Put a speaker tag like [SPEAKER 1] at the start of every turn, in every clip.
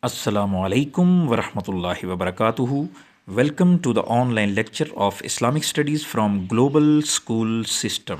[SPEAKER 1] Assalamu alaikum wa rahmatullahi wa barakatuhu. Welcome to the online lecture of Islamic Studies from Global School System.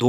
[SPEAKER 1] 2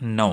[SPEAKER 1] 9।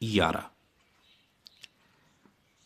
[SPEAKER 1] 11।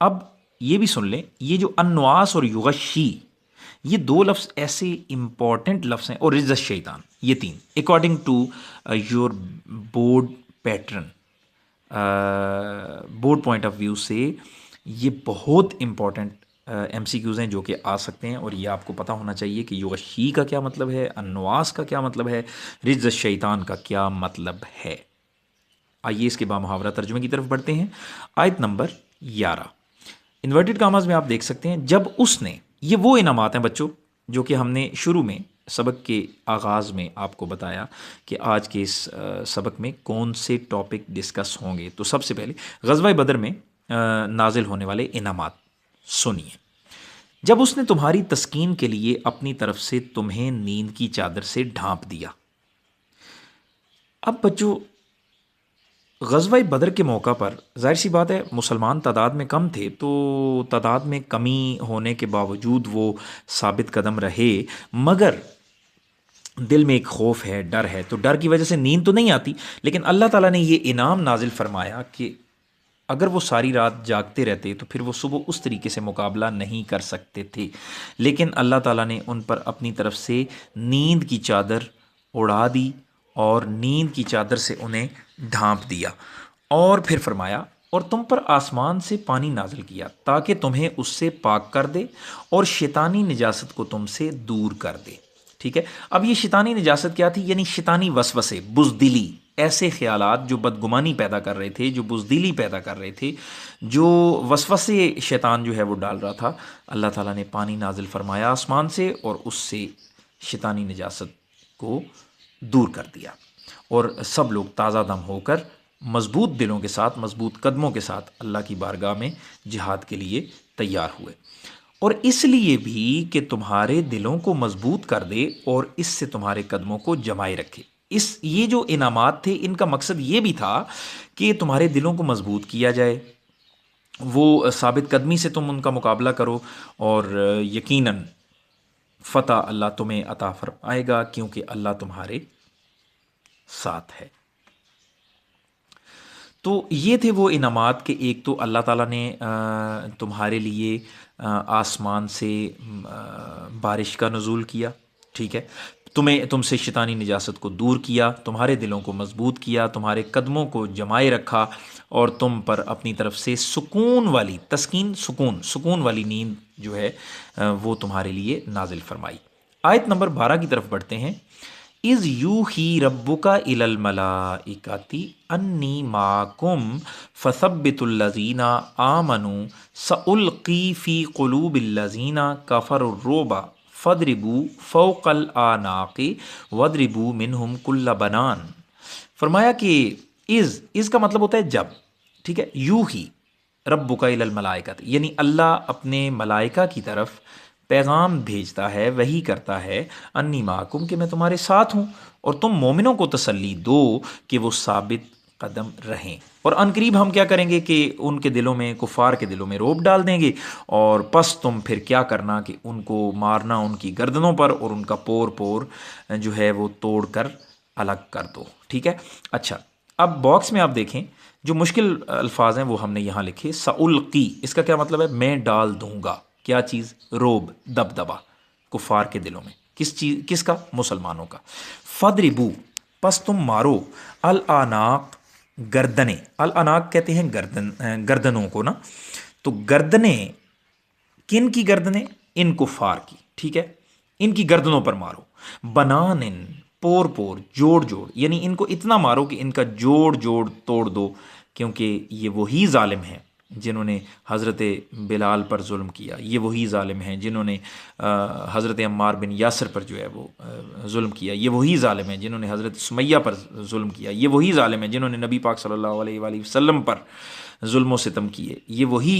[SPEAKER 1] اب یہ بھی سن لیں، یہ جو انواس اور یغشی، یہ دو لفظ ایسے امپورٹنٹ لفظ ہیں، اور رجز الشیطان، یہ تین according to your board pattern, board point of view سے یہ بہت امپورٹنٹ ایم سی کیوز ہیں جو کہ آ سکتے ہیں، اور یہ آپ کو پتہ ہونا چاہیے کہ یغشی کا کیا مطلب ہے، انواس کا کیا مطلب ہے، رجز الشیطان کا کیا مطلب ہے۔ آئیے اس کے بامحاورہ ترجمے کی طرف بڑھتے ہیں۔ آیت نمبر 11، انورٹڈ کاماز میں آپ دیکھ سکتے ہیں، جب اس نے، یہ وہ انعامات ہیں بچوں جو کہ ہم نے شروع میں سبق کے آغاز میں آپ کو بتایا کہ آج کے اس سبق میں کون سے ٹاپک ڈسکس ہوں گے۔ تو سب سے پہلے غزوہ بدر میں نازل ہونے والے انعامات سنیے۔ جب اس نے تمہاری تسکین کے لیے اپنی طرف سے تمہیں نیند کی چادر سے ڈھانپ دیا۔ اب بچوں، غزوہ بدر کے موقع پر ظاہر سی بات ہے مسلمان تعداد میں کم تھے، تو تعداد میں کمی ہونے کے باوجود وہ ثابت قدم رہے، مگر دل میں ایک خوف ہے، ڈر ہے، تو ڈر کی وجہ سے نیند تو نہیں آتی، لیکن اللہ تعالیٰ نے یہ انعام نازل فرمایا کہ اگر وہ ساری رات جاگتے رہتے تو پھر وہ صبح اس طریقے سے مقابلہ نہیں کر سکتے تھے، لیکن اللہ تعالیٰ نے ان پر اپنی طرف سے نیند کی چادر اڑا دی اور نیند کی چادر سے انہیں ڈھانپ دیا، اور پھر فرمایا اور تم پر آسمان سے پانی نازل کیا تاکہ تمہیں اس سے پاک کر دے اور شیطانی نجاست کو تم سے دور کر دے۔ ٹھیک ہے، اب یہ شیطانی نجاست کیا تھی؟ یعنی شیطانی وسوسے، بزدلی، ایسے خیالات جو بدگمانی پیدا کر رہے تھے، جو بزدلی پیدا کر رہے تھے، جو وسوسے شیطان جو ہے وہ ڈال رہا تھا، اللہ تعالیٰ نے پانی نازل فرمایا آسمان سے اور اس سے شیطانی نجاست کو دور کر دیا، اور سب لوگ تازہ دم ہو کر مضبوط دلوں کے ساتھ، مضبوط قدموں کے ساتھ اللہ کی بارگاہ میں جہاد کے لیے تیار ہوئے، اور اس لیے بھی کہ تمہارے دلوں کو مضبوط کر دے اور اس سے تمہارے قدموں کو جمائے رکھے۔ یہ جو انعامات تھے ان کا مقصد یہ بھی تھا کہ تمہارے دلوں کو مضبوط کیا جائے، وہ ثابت قدمی سے تم ان کا مقابلہ کرو، اور یقیناً فتح اللہ تمہیں عطا فرمائے گا کیونکہ اللہ تمہارے ساتھ ہے۔ تو یہ تھے وہ انعامات کہ ایک تو اللہ تعالیٰ نے تمہارے لیے آسمان سے بارش کا نزول کیا، ٹھیک ہے، تم سے شیطانی نجاست کو دور کیا، تمہارے دلوں کو مضبوط کیا، تمہارے قدموں کو جمائے رکھا، اور تم پر اپنی طرف سے سکون والی، تسکین، سکون والی نیند جو ہے وہ تمہارے لیے نازل فرمائی۔ آیت نمبر 12 کی طرف بڑھتے ہیں۔ اِذْ یوحی ربک الی الملائکۃ انی معکم فثبتوا الذین آمنوا سألقی فی قلوب الذین کفروا الرعب فاضربوا فوق الاعناق واضربوا منہم کل بنان۔ فرمایا کہ از کا مطلب ہوتا ہے جب، ٹھیک ہے، یوحی ربک الی الملائکۃ، یعنی اللہ اپنے ملائکہ کی طرف پیغام بھیجتا ہے، وحی کرتا ہے، انی معکم، کہ میں تمہارے ساتھ ہوں، اور تم مومنوں کو تسلی دو کہ وہ ثابت قدم رہیں، اور ان قریب ہم کیا کریں گے کہ ان کے دلوں میں، کفار کے دلوں میں رعب ڈال دیں گے، اور پس تم پھر کیا کرنا کہ ان کو مارنا ان کی گردنوں پر، اور ان کا پور پور جو ہے وہ توڑ کر الگ کر دو۔ ٹھیک ہے، اچھا، اب باکس میں آپ دیکھیں جو مشکل الفاظ ہیں وہ ہم نے یہاں لکھے۔ سألقی، اس کا کیا مطلب ہے؟ میں ڈال دوں گا، کیا چیز؟ روب، دبدبا کفار کے دلوں میں، کس کا؟ مسلمانوں کا۔ فضربو، پس تم مارو، الاعناق، گردنیں، الاعناق کہتے ہیں گردنوں کو نا، تو گردنیں، کن کی گردنیں؟ ان کفار کی، ٹھیک ہے، ان کی گردنوں پر مارو۔ بنان، پور پور، جوڑ جوڑ، یعنی ان کو اتنا مارو کہ ان کا جوڑ جوڑ توڑ دو، کیونکہ یہ وہی ظالم ہیں جنہوں نے حضرت بلال پر ظلم کیا، یہ وہی ظالم ہیں جنہوں نے حضرت عمار بن یاسر پر جو ہے وہ ظلم کیا، یہ وہی ظالم ہیں جنہوں نے حضرت سمیہ پر ظلم کیا، یہ وہی ظالم ہیں جنہوں نے نبی پاک صلی اللہ علیہ وآلہ وسلم پر ظلم و ستم کیے، یہ وہی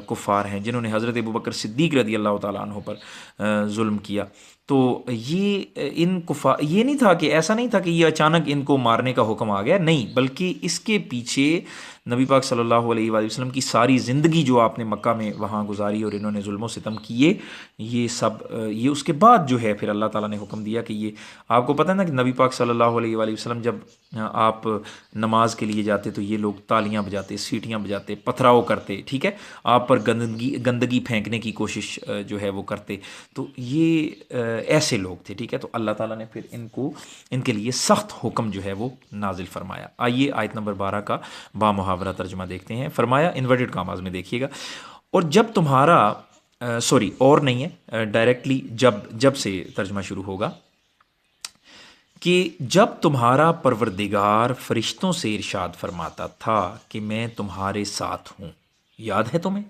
[SPEAKER 1] کفار ہیں جنہوں نے حضرت ابوبکر صدیق رضی اللہ تعالیٰ عنہ پر ظلم کیا۔ تو یہ یہ نہیں تھا کہ ایسا نہیں تھا کہ یہ اچانک ان کو مارنے کا حکم آ گیا، نہیں، بلکہ اس کے پیچھے نبی پاک صلی اللہ علیہ وآلہ وسلم کی ساری زندگی جو آپ نے مکہ میں وہاں گزاری اور انہوں نے ظلم و ستم کیے، یہ سب یہ اس کے بعد جو ہے پھر اللہ تعالیٰ نے حکم دیا کہ یہ آپ کو پتہ ہے نا کہ نبی پاک صلی اللہ علیہ وآلہ وسلم جب آپ نماز کے لیے جاتے تو یہ لوگ تالیاں بجاتے، سیٹیاں بجاتے، پتھراؤ کرتے، ٹھیک ہے، آپ پر گندگی پھینکنے کی کوشش جو ہے وہ کرتے، تو یہ ایسے لوگ تھے، ٹھیک ہے۔ تو اللہ تعالیٰ نے پھر ان کے لیے سخت حکم جو ہے وہ نازل فرمایا۔ آئیے آیت نمبر 12 کا با محاورہ ترجمہ دیکھتے ہیں۔ فرمایا، انورٹڈ کاماز میں دیکھیے گا، اور جب تمہارا سوری اور نہیں ہے، ڈائریکٹلی جب سے ترجمہ شروع ہوگا کہ جب تمہارا پروردگار فرشتوں سے ارشاد فرماتا تھا کہ میں تمہارے ساتھ ہوں، یاد ہے تمہیں؟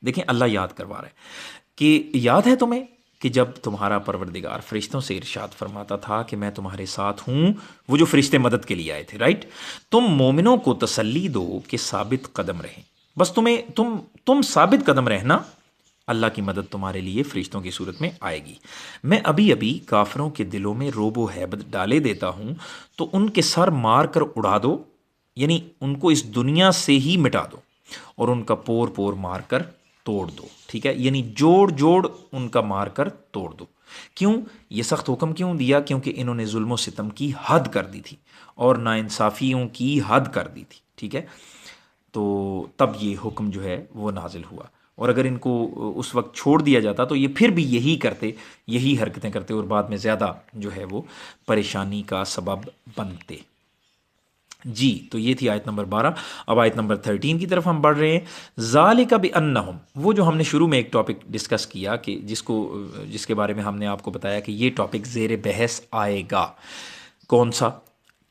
[SPEAKER 1] دیکھیں اللہ یاد کروا رہا ہے کہ یاد ہے تمہیں کہ جب تمہارا پروردگار فرشتوں سے ارشاد فرماتا تھا کہ میں تمہارے ساتھ ہوں، وہ جو فرشتے مدد کے لیے آئے تھے، رائٹ؟ تم مومنوں کو تسلی دو کہ ثابت قدم رہیں، بس تم ثابت قدم رہنا، اللہ کی مدد تمہارے لیے فرشتوں کی صورت میں آئے گی۔ میں ابھی ابھی کافروں کے دلوں میں روب و ہیبت ڈالے دیتا ہوں تو ان کے سر مار کر اڑا دو، یعنی ان کو اس دنیا سے ہی مٹا دو، اور ان کا پور پور مار کر توڑ دو، ٹھیک ہے، یعنی جوڑ جوڑ ان کا مار کر توڑ دو۔ کیوں یہ سخت حکم کیوں دیا؟ کیونکہ انہوں نے ظلم و ستم کی حد کر دی تھی اور ناانصافیوں کی حد کر دی تھی، ٹھیک ہے، تو تب یہ حکم جو ہے وہ نازل ہوا، اور اگر ان کو اس وقت چھوڑ دیا جاتا تو یہ پھر بھی یہی کرتے، یہی حرکتیں کرتے، اور بعد میں زیادہ جو ہے وہ پریشانی کا سبب بنتے۔ جی تو یہ تھی آیت نمبر 12۔ اب آیت نمبر 13 کی طرف ہم بڑھ رہے ہیں۔ ذالک بانہم، وہ جو ہم نے شروع میں ایک ٹاپک ڈسکس کیا کہ جس کے بارے میں ہم نے آپ کو بتایا کہ یہ ٹاپک زیر بحث آئے گا، کون سا؟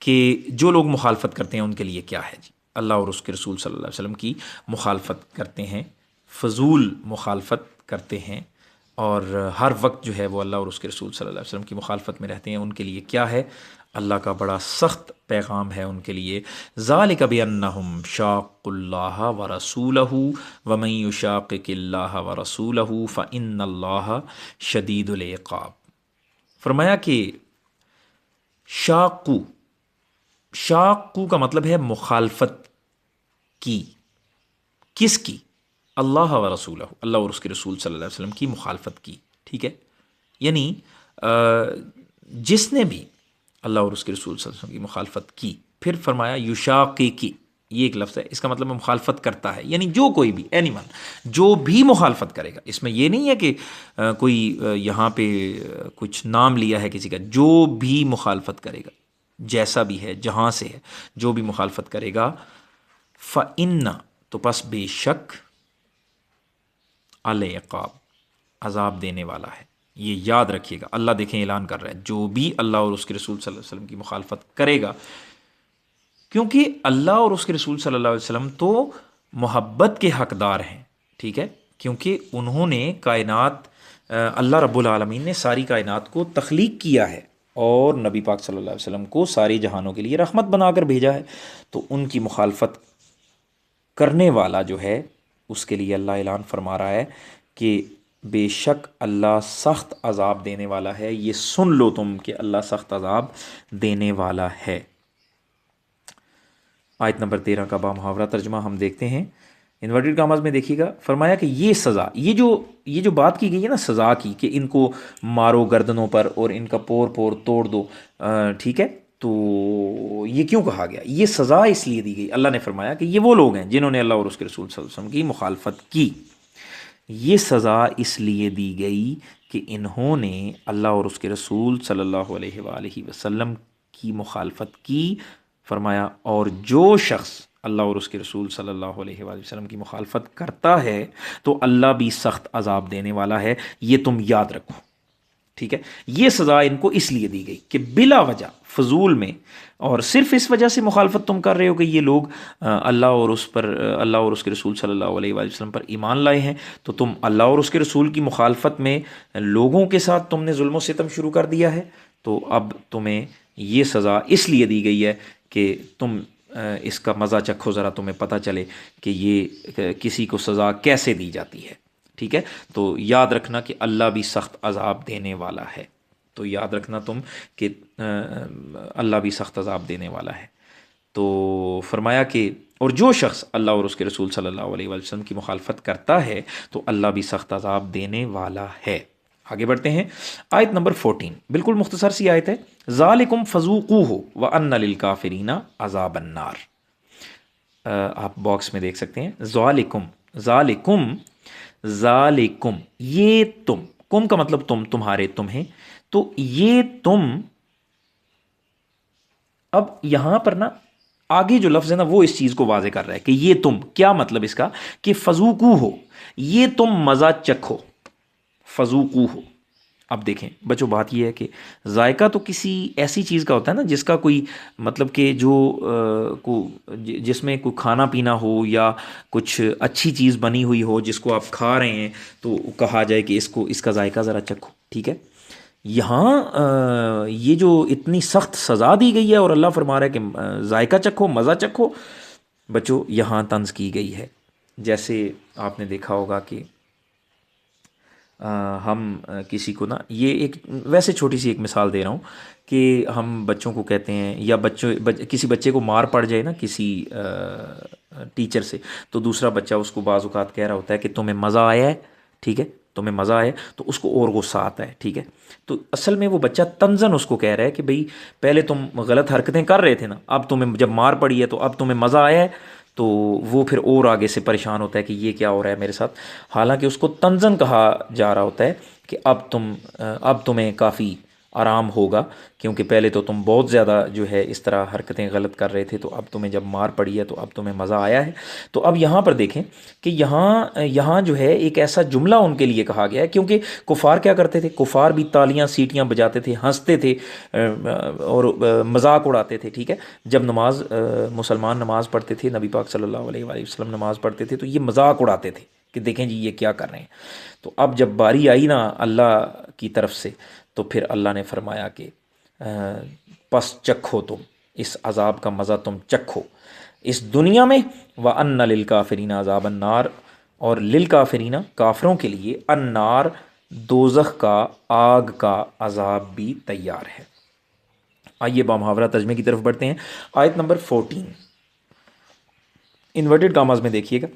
[SPEAKER 1] کہ جو لوگ مخالفت کرتے ہیں ان کے لیے کیا ہے جی، اللہ اور اس کے رسول صلی اللہ علیہ وسلم کی مخالفت کرتے ہیں، فضول مخالفت کرتے ہیں، اور ہر وقت جو ہے وہ اللہ اور اس کے رسول صلی اللہ علیہ وسلم کی مخالفت میں رہتے ہیں، ان کے لیے کیا ہے؟ اللہ کا بڑا سخت پیغام ہے ان کے لیے۔ ذالک بانہم شاقوا اللہ ورسولہ ومن یشاقق اللہ ورسولہ فان اللہ شدید العقاب۔ فرمایا کہ شاقو کا مطلب ہے مخالفت کی، کس کی؟ اللہ و رسولہ، اللہ اور اس کے رسول صلی اللہ علیہ وسلم کی مخالفت کی، ٹھیک ہے، یعنی جس نے بھی اللہ اور اس کے رسول صلی اللہ علیہ وسلم کی مخالفت کی، پھر فرمایا یشاققی، یہ ایک لفظ ہے، اس کا مطلب مخالفت کرتا ہے، یعنی جو کوئی بھی، اینی ون، جو بھی مخالفت کرے گا، اس میں یہ نہیں ہے کہ کوئی یہاں پہ کچھ نام لیا ہے کسی کا، جو بھی مخالفت کرے گا، جیسا بھی ہے، جہاں سے ہے، جو بھی مخالفت کرے گا، فَإِنَّ، تو پس بے شک، العقاب، عذاب دینے والا ہے۔ یہ یاد رکھیے گا، اللہ دیکھیں اعلان کر رہا ہے، جو بھی اللہ اور اس کے رسول صلی اللہ علیہ وسلم کی مخالفت کرے گا، کیونکہ اللہ اور اس کے رسول صلی اللہ علیہ وسلم تو محبت کے حقدار ہیں، ٹھیک ہے، کیونکہ انہوں نے کائنات، اللہ رب العالمین نے ساری کائنات کو تخلیق کیا ہے اور نبی پاک صلی اللہ علیہ وسلم کو ساری جہانوں کے لیے رحمت بنا کر بھیجا ہے، تو ان کی مخالفت کرنے والا جو ہے اس کے لیے اللہ اعلان فرما رہا ہے کہ بے شک اللہ سخت عذاب دینے والا ہے، یہ سن لو تم کہ اللہ سخت عذاب دینے والا ہے۔ آیت نمبر 13 کا با محاورہ ترجمہ ہم دیکھتے ہیں، انورٹڈ کاماز میں دیکھیے گا، فرمایا کہ یہ سزا، یہ جو بات کی گئی ہے نا سزا کی، کہ ان کو مارو گردنوں پر اور ان کا پور پور توڑ دو، ٹھیک ہے، تو یہ کیوں کہا گیا؟ یہ سزا اس لیے دی گئی، اللہ نے فرمایا کہ یہ وہ لوگ ہیں جنہوں نے اللہ اور اس کے رسول صلی اللہ علیہ وسلم کی مخالفت کی، یہ سزا اس لیے دی گئی کہ انہوں نے اللہ اور اس کے رسول صلی اللہ علیہ وآلہ وسلم کی مخالفت کی۔ فرمایا اور جو شخص اللہ اور اس کے رسول صلی اللہ علیہ وآلہ وسلم کی مخالفت کرتا ہے تو اللہ بھی سخت عذاب دینے والا ہے، یہ تم یاد رکھو، ٹھیک ہے۔ یہ سزا ان کو اس لیے دی گئی کہ بلا وجہ، فضول میں، اور صرف اس وجہ سے مخالفت تم کر رہے ہو کہ یہ لوگ اللہ اور اس کے رسول صلی اللہ علیہ وآلہ وسلم پر ایمان لائے ہیں، تو تم اللہ اور اس کے رسول کی مخالفت میں لوگوں کے ساتھ تم نے ظلم و ستم شروع کر دیا ہے، تو اب تمہیں یہ سزا اس لیے دی گئی ہے کہ تم اس کا مزہ چکھو، ذرا تمہیں پتہ چلے کہ یہ کسی کو سزا کیسے دی جاتی ہے، ٹھیک ہے۔ تو یاد رکھنا کہ اللہ بھی سخت عذاب دینے والا ہے۔ تو یاد رکھنا تم کہ اللہ بھی سخت عذاب دینے والا ہے۔ تو فرمایا کہ اور جو شخص اللہ اور اس کے رسول صلی اللہ علیہ وآلہ وسلم کی مخالفت کرتا ہے تو اللہ بھی سخت عذاب دینے والا ہے۔ آگے بڑھتے ہیں، آیت نمبر 14 بالکل مختصر سی آیت ہے، ذالکم فذوقوہ وان للکافرین عذاب النار۔ آپ باکس میں دیکھ سکتے ہیں، ذالکم ذالکم ذالکم، یہ تم، کم کا مطلب تم، تمہارے، تمہیں، تو یہ تم، اب یہاں پر نا آگے جو لفظ ہے نا وہ اس چیز کو واضح کر رہا ہے کہ یہ تم، کیا مطلب اس کا کہ فذوقو ہو، یہ تم مزہ چکھو، فذوقو ہو۔ اب دیکھیں بچوں، بات یہ ہے کہ ذائقہ تو کسی ایسی چیز کا ہوتا ہے نا جس کا کوئی مطلب کہ جو جس میں کوئی کھانا پینا ہو یا کچھ اچھی چیز بنی ہوئی ہو جس کو آپ کھا رہے ہیں تو کہا جائے کہ اس کا ذائقہ ذرا چکھو، ٹھیک ہے۔ یہاں یہ جو اتنی سخت سزا دی گئی ہے اور اللہ فرما رہا ہے کہ ذائقہ چکھو، مزہ چکھو، بچوں یہاں طنز کی گئی ہے۔ جیسے آپ نے دیکھا ہوگا کہ ہم کسی کو نا، یہ ایک ویسے چھوٹی سی ایک مثال دے رہا ہوں کہ ہم بچوں کو کہتے ہیں یا کسی بچے کو مار پڑ جائے نا کسی ٹیچر سے، تو دوسرا بچہ اس کو بعض اوقات کہہ رہا ہوتا ہے کہ تمہیں مزہ آیا ہے، ٹھیک ہے، تمہیں مزہ آیا، تو اس کو اور غصہ آتا ہے، ٹھیک ہے۔ تو اصل میں وہ بچہ طنزاً اس کو کہہ رہا ہے کہ بھئی پہلے تم غلط حرکتیں کر رہے تھے نا، اب تمہیں جب مار پڑی ہے تو اب تمہیں مزہ آیا ہے، تو وہ پھر اور آگے سے پریشان ہوتا ہے کہ یہ کیا ہو رہا ہے میرے ساتھ، حالانکہ اس کو طنزاً کہا جا رہا ہوتا ہے کہ اب تمہیں کافی آرام ہوگا، کیونکہ پہلے تو تم بہت زیادہ جو ہے اس طرح حرکتیں غلط کر رہے تھے، تو اب تمہیں جب مار پڑی ہے تو اب تمہیں مزہ آیا ہے۔ تو اب یہاں پر دیکھیں کہ یہاں جو ہے ایک ایسا جملہ ان کے لیے کہا گیا ہے، کیونکہ کفار کیا کرتے تھے، کفار بھی تالیاں سیٹیاں بجاتے تھے، ہنستے تھے اور مذاق اڑاتے تھے، ٹھیک ہے۔ جب مسلمان نماز پڑھتے تھے، نبی پاک صلی اللہ علیہ وآلہ وسلم نماز پڑھتے تھے، تو یہ مذاق اڑاتے تھے کہ دیکھیں جی یہ کیا کر رہے ہیں۔ تو اب جب باری آئی نا اللہ کی طرف سے، تو پھر اللہ نے فرمایا کہ پس چکھو تم اس عذاب کا مزہ، تم چکھو اس دنیا میں، وَأَنَّ لِلْكَافِرِينَ عَذَابَ النَّارِ، اور للکافرین کافروں کے لیے النار دوزخ کا، آگ کا عذاب بھی تیار ہے۔ آئیے بامحاورہ ترجمے کی طرف بڑھتے ہیں، آیت نمبر 14 انورٹڈ کاماز میں دیکھیے گا،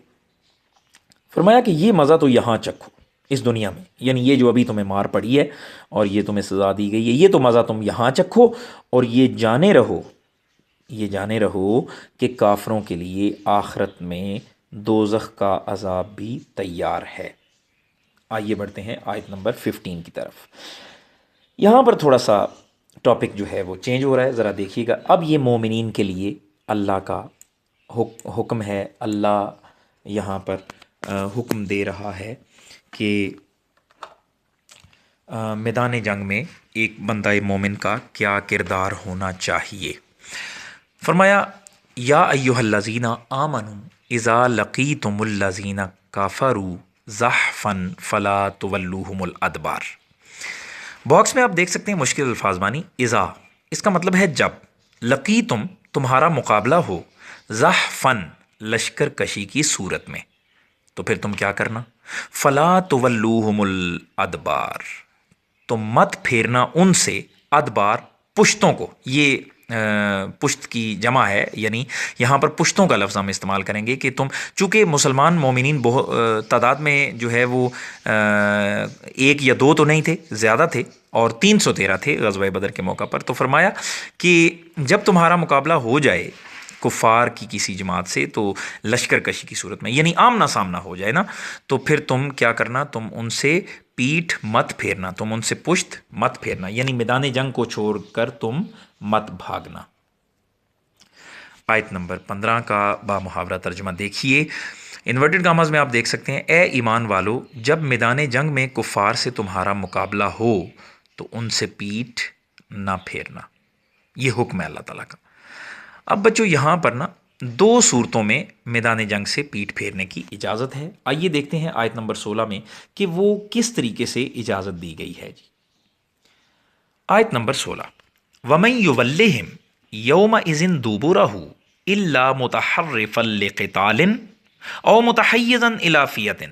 [SPEAKER 1] فرمایا کہ یہ مزہ تو یہاں چکھو اس دنیا میں، یعنی یہ جو ابھی تمہیں مار پڑی ہے اور یہ تمہیں سزا دی گئی ہے، یہ تو مزہ تم یہاں چکھو، اور یہ جانے رہو کہ کافروں کے لیے آخرت میں دوزخ کا عذاب بھی تیار ہے۔ آئیے بڑھتے ہیں آیت نمبر 15 کی طرف۔ یہاں پر تھوڑا سا ٹاپک جو ہے وہ چینج ہو رہا ہے، ذرا دیکھیے گا۔ اب یہ مومنین کے لیے اللہ کا حکم ہے، اللہ یہاں پر حکم دے رہا ہے کہ میدان جنگ میں ایک بندہ مومن کا کیا کردار ہونا چاہیے۔ فرمایا یا ایھا الذین آمنوا اذا لقیتم الذین کفروا زحفا فلا تولوہم الادبار۔ باکس میں آپ دیکھ سکتے ہیں مشکل الفاظ بانی، اذا اس کا مطلب ہے جب، لقیتم تمہارا مقابلہ ہو، زحفن لشکر کشی کی صورت میں، تو پھر تم کیا کرنا، فلا تولوہم الادبار، تم مت پھیرنا ان سے، ادبار پشتوں کو، یہ پشت کی جمع ہے، یعنی یہاں پر پشتوں کا لفظ ہم استعمال کریں گے کہ تم، چونکہ مسلمان مومنین تعداد میں جو ہے وہ ایک یا دو تو نہیں تھے، زیادہ تھے، اور 313 تھے غزوہ بدر کے موقع پر، تو فرمایا کہ جب تمہارا مقابلہ ہو جائے کفار کی کسی جماعت سے، تو لشکر کشی کی صورت میں، یعنی آمنا سامنا ہو جائے نا، تو پھر تم کیا کرنا، تم ان سے پیٹھ مت پھیرنا، تم ان سے پشت مت پھیرنا، یعنی میدان جنگ کو چھوڑ کر تم مت بھاگنا۔ آیت نمبر 15 کا بامحاورہ ترجمہ دیکھیے، انورٹڈ کاماز میں آپ دیکھ سکتے ہیں، اے ایمان والو جب میدان جنگ میں کفار سے تمہارا مقابلہ ہو تو ان سے پیٹھ نہ پھیرنا، یہ حکم ہے اللہ تعالیٰ کا۔ اب بچوں یہاں پر نا دو صورتوں میں میدان جنگ سے پیٹھ پھیرنے کی اجازت ہے۔ آئیے دیکھتے ہیں آیت نمبر 16 میں کہ وہ کس طریقے سے اجازت دی گئی ہے جی۔ آیت نمبر 16، وَمَن يُوَلِّهِمْ يَوْمَئِذٍ دُبُرَهُ إِلَّا مُتَحَرِّفًا لِقِتَالٍ أَوْ مُتَحَيِّزًا إِلَىٰ فِئَةٍ،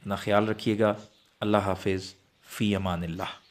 [SPEAKER 1] اپنا خیال رکھیے گا۔ اللہ حافظ، فی امان اللہ۔